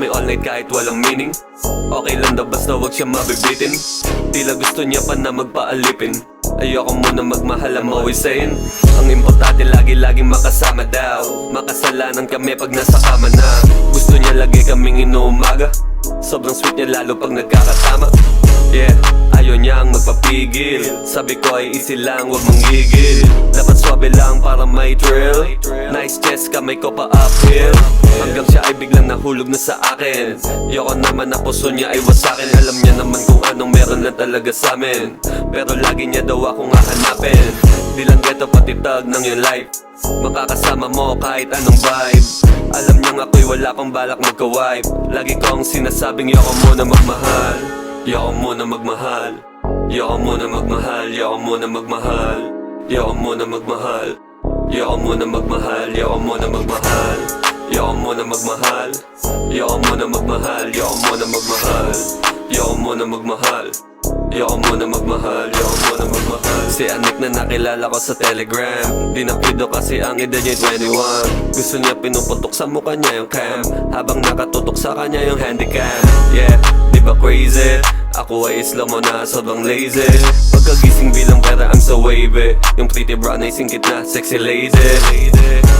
me all night kahit walang meaning. Okay lang daw basta wag siya mabibitin. Tila gusto niya pa na magpaalipin. Ayoko muna magmahal, I'm always saying. Ang importante lagi-laging makasama daw. Makasalanan kami pag nasa kama na. Gusto niya lagi kaming inuumaga. Sobrang sweet niya lalo pag nagkakasama. Yeah, ayaw niyang magpapigil. Sabi ko ay easy lang, wag mong gigil. Dapat swabe lang para may thrill. Nice chest, kamay ko pa uphill. Hanggang siya ay biglang nahulog na sa akin. Yoko naman na puso niya ay wasakin. Alam niya naman kung anong meron lang talaga sa amin. Pero lagi niya daw akong hahanapin. Di lang geto pati tag ng yung life. Makakasama mo kahit anong vibe. Alam niyang ako'y wala pang balak magka-wipe. Lagi kong sinasabing yoko muna magmahal. Yoko muna magmahal. Yoko muna magmahal. Yoko muna magmahal. Yoko muna magmahal. Yoko muna magmahal. Yoko muna magmahal. Yoko muna magmahal. Yoko muna magmahal. Yoko muna magmahal. Yoko muna magmahal. Yoko muna magmahal. Yoko muna magmahal. Si Anik na nakilala ko sa Telegram. Di napido kasi ang edad niya 21. Gusto niya pinuputok sa mukha niya yung cam, habang nakatutok sa kanya yung handycam. Yeah, di ba crazy? Ako ay slow mo na sobrang lazy. Pagkagising bilang pera I'm so wavy. Yung pretty brown ay singkit na sexy lazy.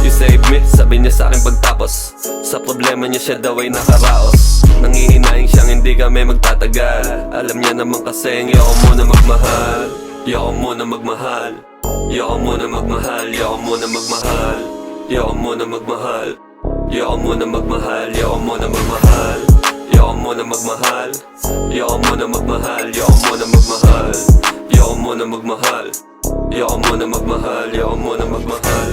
You save me, sabi niya sa akin pagtapos. Sa problema niya siya daw ay nakaraos. Nangihinaing siyang hindi kami magtatagal. Alam niya naman kasi yoko muna magmahal. Yoko muna magmahal. Yoko muna magmahal. Yoko muna magmahal. Yoko muna magmahal. Yoko muna magmahal. Yoko muna magmahal. Yoko muna magmahal. Yoko muna magmahal. Yoko muna magmahal. Yoko muna magmahal. Yoko muna magmahal. Yoko muna magmahal.